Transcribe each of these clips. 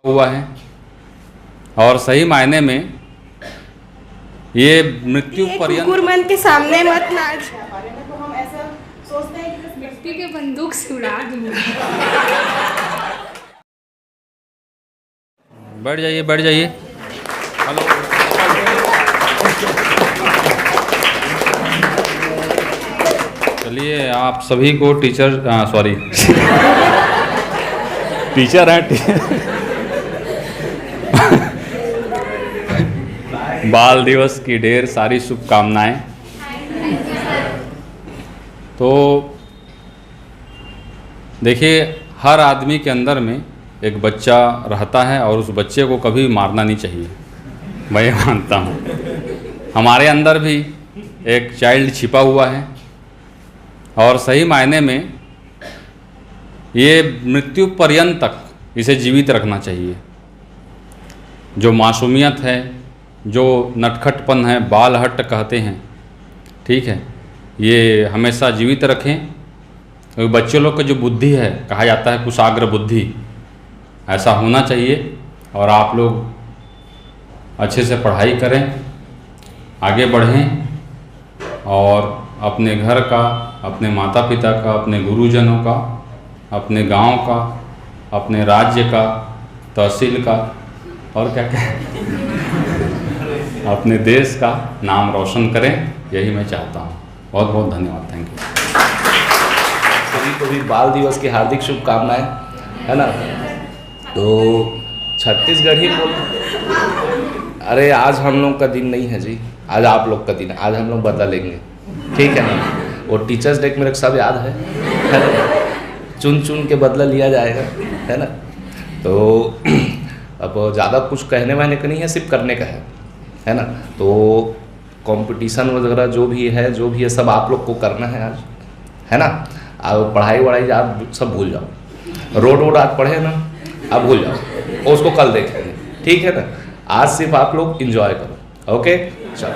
हुआ है और सही मायने में ये मृत्यु पर्यंत कुकुरमन के सामने मत नाच। हम ऐसा सोचते हैं कि मिट्टी के बंदूक से उड़ा दूँ। बैठ जाइए बैठ जाइए। हेलो, चलिए आप सभी को टीचर सॉरी टीचर हैं बाल दिवस की ढेर सारी शुभकामनाएं। तो देखिए, हर आदमी के अंदर में एक बच्चा रहता है और उस बच्चे को कभी मारना नहीं चाहिए, मैं ये मानता हूँ। हमारे अंदर भी एक चाइल्ड छिपा हुआ है और सही मायने में ये मृत्यु पर्यंत तक इसे जीवित रखना चाहिए। जो मासूमियत है, जो नटखटपन है, बाल हट्ट कहते हैं, ठीक है, ये हमेशा जीवित रखें। क्योंकि बच्चे लोग का जो बुद्धि है, कहा जाता है कुशाग्र बुद्धि, ऐसा होना चाहिए। और आप लोग अच्छे से पढ़ाई करें, आगे बढ़ें और अपने घर का, अपने माता पिता का, अपने गुरुजनों का, अपने गांव का, अपने राज्य का, तहसील का और क्या क्या अपने देश का नाम रोशन करें, यही मैं चाहता हूँ। बहुत बहुत धन्यवाद, थैंक यू। सभी को भी बाल दिवस की हार्दिक शुभकामनाएं, है ना। तो छत्तीसगढ़ ही बोल, अरे आज हम लोग का दिन नहीं है जी, आज आप लोग का दिन है, आज हम लोग बदलेंगे, ठीक है ना। वो टीचर्स डे मेरे को सब याद है ना? चुन चुन के बदला लिया जाएगा, है ना। तो अब ज़्यादा कुछ कहने वाने का नहीं है, सिर्फ करने का है ना। तो कंपटीशन वगैरह जो भी है सब आप लोग को करना है आज, है ना। अब पढ़ाई वढ़ाई आप सब भूल जाओ, रोड आज पढ़े ना, आप भूल जाओ, और उसको कल देखेंगे, ठीक है ना। आज सिर्फ आप लोग इंजॉय करो, ओके। चलो,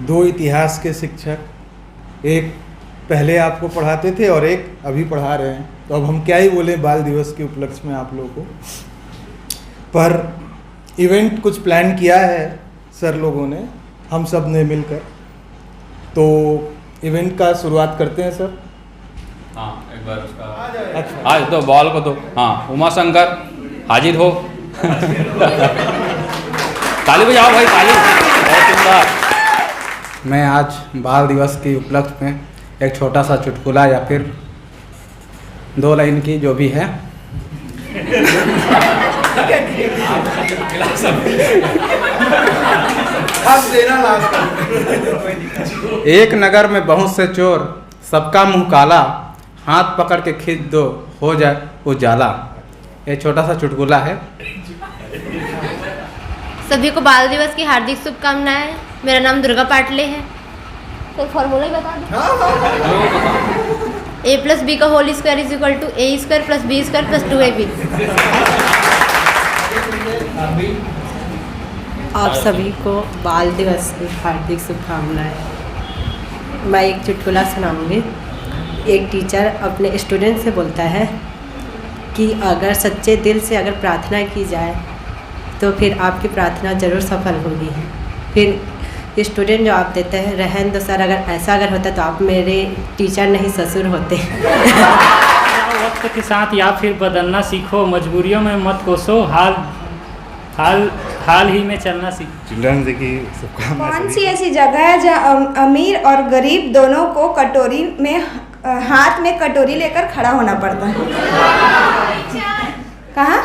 दो इतिहास के शिक्षक, एक पहले आपको पढ़ाते थे और एक अभी पढ़ा रहे हैं, तो अब हम क्या ही बोले बाल दिवस के उपलक्ष्य में आप लोगों को। पर इवेंट कुछ प्लान किया है सर लोगों ने, हम सब ने मिलकर, तो इवेंट का शुरुआत करते हैं सर। हाँ, एक बार उसका अच्छा आज दो बॉल को दो। हाँ, उमा शंकर हाजिर हो। ताली बजाओ भाई, ताली। बहुत सुंदर। मैं आज बाल दिवस के उपलक्ष्य में एक छोटा सा चुटकुला या फिर 2 लाइन की जो भी है एक नगर में बहुत से चोर, सबका मुंह काला, हाथ पकड़ के खींच दो हो जाए उजाला। ये छोटा सा चुटकुला है। सभी को बाल दिवस की हार्दिक शुभकामनाएं। मेरा नाम दुर्गा पाटले है। तो फॉर्मूला ही बता दो। a+b का whole square is equal to a² + b² + 2ab। आप सभी को बाल दिवस की हार्दिक शुभकामनाएं। मैं एक चुटकुला सुनाऊंगी। एक टीचर अपने स्टूडेंट से बोलता है कि अगर सच्चे दिल से अगर प्रार्थना की जाए तो फिर आपकी प्रार्थना ज़रूर सफल होगी। फिर स्टूडेंट जवाब देते हैं, रहन दो सर, अगर होता तो आप मेरे टीचर नहीं ससुर होते। वक्त के साथ या फिर बदलना सीखो, मजबूरियों में मत कोसो, हाल ही में चलना सीखो। चिल्ड्रंस डे की शुभकामनाएं। कौन सी ऐसी जगह है जहाँ अमीर और गरीब दोनों को कटोरी में हाथ में कटोरी लेकर खड़ा होना पड़ता है? कहाँ?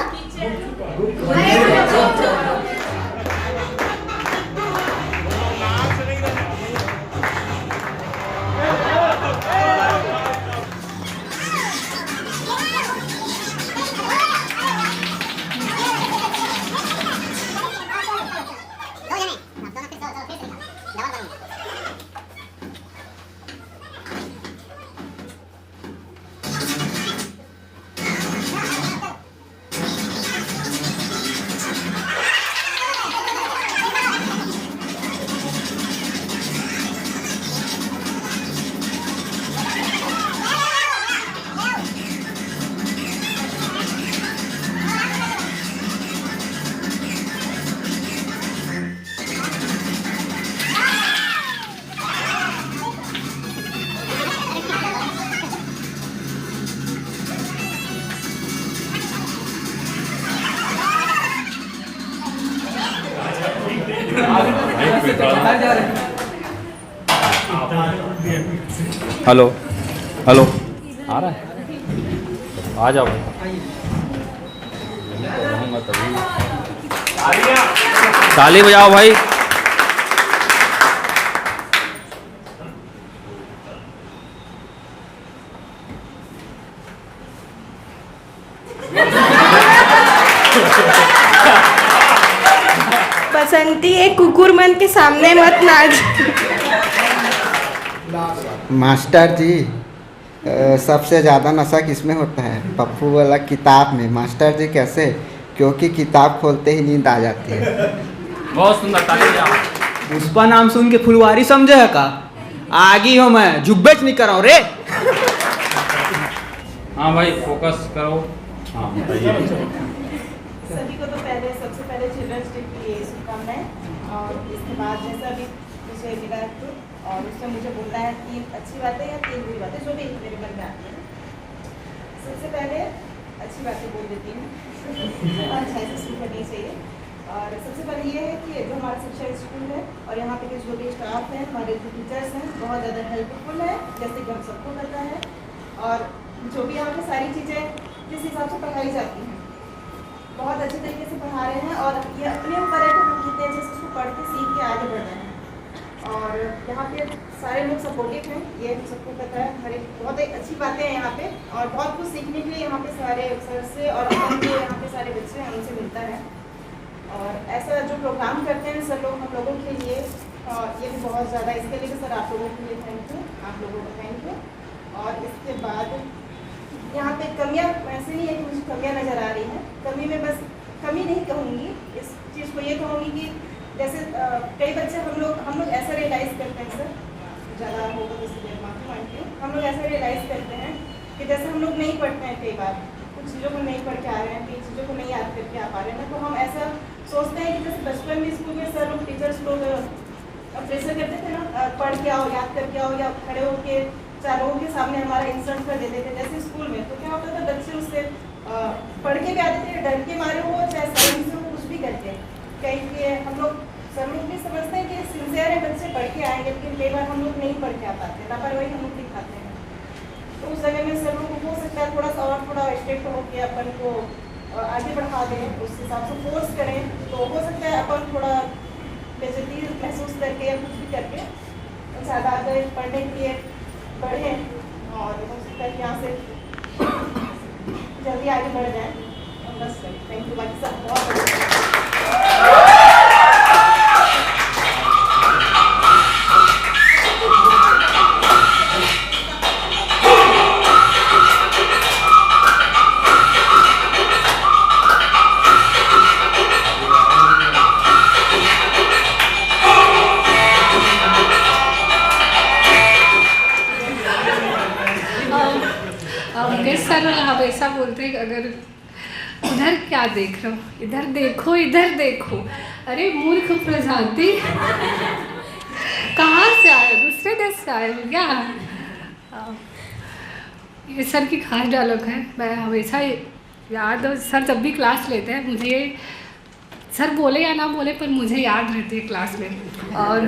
हेलो हेलो आ रहा है, आ जाओ तभी। ताली बजाओ भाई। बसंती एक कुकुर मन के सामने मत नाच। मास्टर जी, सबसे ज़्यादा नशा किसमें होता है? पप्पू वाला किताब में। मास्टर जी कैसे? क्योंकि किताब खोलते ही नींद आ जाती है। बहुत सुंदर, ताली बजाओ। उसका नाम सुन के फुलवारी समझे है का? आगी हो मैं जुब्बेच नहीं कराऊँ रे। हाँ भाई फोकस करो। हाँ बताइए। सभी को तो सबसे पहले चिल्ड्रंस डे की शुभकामनाएं। और इसके बाद जैसा भी मुझे मिला तो और उसमें मुझे बोलना है 3 अच्छी बातें या 3 बुरी बातें जो भी मेरे मन में आती हैं। सबसे पहले अच्छी बातें बोल देती हूँ, अच्छाई से शुरू करनी चाहिए। और सबसे पहले ये है कि जो हमारा शिक्षा स्कूल है और यहाँ पे जो भी स्टाफ है, हमारे जो टीचर्स हैं, बहुत ज़्यादा हेल्पफुल है, जैसे कि हम सबको करता है। और जो भी यहाँ पे सारी चीज़ें जिस हिसाब से पढ़ाई जाती हैं, बहुत अच्छे तरीके से पढ़ा रहे हैं। और ये अपने ऊपर है कि हम कितने अच्छे से उसको पढ़ के सीख के आगे बढ़ रहे हैं। और यहाँ पे सारे लोग सपोर्टिव हैं, ये हम सबको पता है। हर एक बहुत ही अच्छी बातें हैं यहाँ पे और बहुत कुछ सीखने के लिए यहाँ पे सारे सर से और अपन जो यहाँ पे सारे बच्चे हैं उनसे मिलता है। और ऐसा जो प्रोग्राम करते हैं सर लोग हम लोगों के लिए, ये भी बहुत ज़्यादा, इसके लिए भी सर आप लोगों के लिए थैंक यू, आप लोगों को थैंक यू। और इसके बाद यहाँ पे कमियाँ ऐसे नहीं है कि मुझे कमियाँ नज़र आ रही हैं। कमी में बस कमी नहीं कहूँगी, इस चीज़ को ये कहूँगी कि जैसे कई बच्चे हम लोग ऐसा रियलाइज़ करते हैं, सर ज़्यादा होगा तो इसलिए माफ़ी मांगती हूँ, हम लोग ऐसा रियलाइज़ करते हैं कि जैसे हम लोग नहीं पढ़ते हैं, कई बार कुछ चीज़ों को नहीं पढ़ के आ रहे हैं, कई चीज़ों को नहीं याद करके आ पा रहे हैं, तो हम ऐसा सोचते हैं कि जैसे बचपन में स्कूल में सर लोग टीचर्स लोग प्रेशर करते थे ना, पढ़ के आओ, याद करके आओ, या खड़े होके 4 लोगों के सामने हमारा इंसल्ट कर देते थे। जैसे स्कूल में तो क्या होता था, बच्चे उससे पढ़ के भी आते थे, डर के मारे हो चाहे साइंस से कुछ भी करके। कहीं के हम लोग सर लोग भी समझते हैं कि सिंसियर है, बच्चे पढ़ के आएंगे, लेकिन कई बार हम लोग नहीं पढ़ के आ पाते, लापरवाही हम लोग दिखाते हैं। तो उस जगह में सर लोग हो सकता है थोड़ा सा और थोड़ा स्ट्रिक्ट होकर अपन को आगे बढ़ा दें, उस हिसाब से फोर्स करें, तो हो सकता है अपन थोड़ा बेइज्जती महसूस करके या कुछ भी करके ज़्यादा आगे पढ़ने के लिए बढ़ें। और हो सकता है कि यहाँ से जल्दी आगे बढ़ जाएँ। बस थैंक यू, बाकी सब बहुत सर हमेशा बोलते हैं कि अगर उधर क्या देख रहे हो, इधर देखो, इधर देखो। अरे मूर्ख प्रजाति, कहाँ से आए, दूसरे देश से आए हो क्या? ये सर की खास डायलॉग है, मैं हमेशा याद, सर जब भी क्लास लेते हैं मुझे, सर बोले या ना बोले पर मुझे याद रहती है क्लास में। और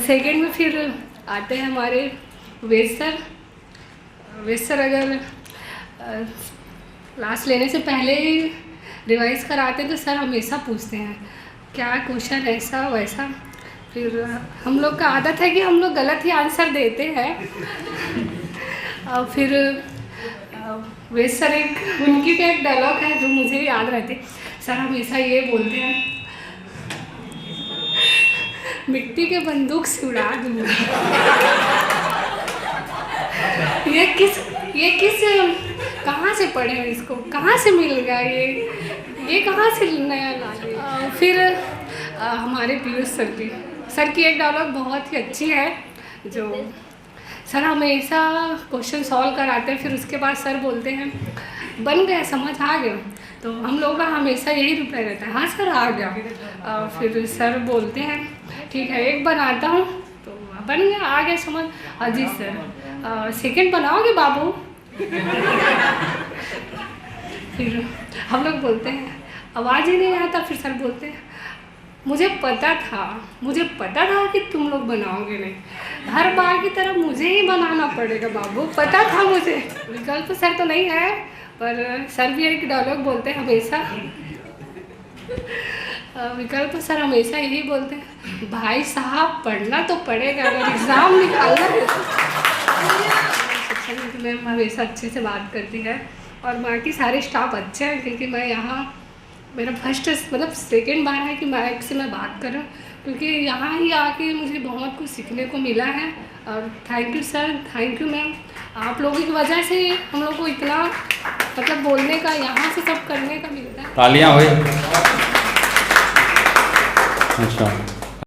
सेकंड में फिर आते हैं हमारे वेद सर। वेद सर अगर क्लास लेने से पहले रिवाइज़ कराते तो सर हमेशा पूछते हैं क्या क्वेश्चन, ऐसा वैसा। फिर हम लोग का आदत है कि हम लोग गलत ही आंसर देते हैं। और फिर वेद सर उनकी भी एक डायलॉग है जो मुझे याद रहती है। सर हमेशा ये बोलते हैं, मिट्टी के बंदूक से उड़ा दूँगा। ये किस कहाँ से पढ़े हैं, इसको कहाँ से मिल गया, ये कहाँ से नया ला। फिर हमारे पीयूष सर की एक डायलॉग बहुत ही अच्छी है, जो सर हमेशा क्वेश्चन सॉल्व कराते हैं, फिर उसके बाद सर बोलते हैं बन गया, समझ आ गया। तो हम लोगों का हमेशा यही रिप्लाई रहता है, हाँ सर आ गया। फिर सर बोलते हैं ठीक है एक बनाता हूँ, तो बन गया, आ गया समझ। जी सर सेकंड बनाओगे बाबू? फिर हम लोग बोलते हैं आवाज़ ही नहीं आता। फिर सर बोलते हैं मुझे पता था कि तुम लोग बनाओगे नहीं, हर बार की तरह मुझे ही बनाना पड़ेगा बाबू, पता था मुझे। विकल्प सर तो नहीं है, पर सर भी एक डायलॉग बोलते हैं हमेशा, विकल्प सर हमेशा यही बोलते हैं, भाई साहब पढ़ना तो पड़ेगा, अगर एग्ज़ाम निकालना है। शिक्षा नीति मैम हमेशा अच्छे से बात करती है और बाकी सारे स्टाफ अच्छे हैं, क्योंकि मैं यहाँ मेरा फर्स्ट मतलब सेकेंड बार है कि माइक से मैं बात कर रहा हूँ, क्योंकि यहाँ ही आके मुझे बहुत कुछ सीखने को मिला है। और thank you sir, thank you ma'am, आप लोगों की वजह से हम लोग को इतना मतलब बोलने का, यहाँ से सब करने का मिलता है। तालियां हुई। अच्छा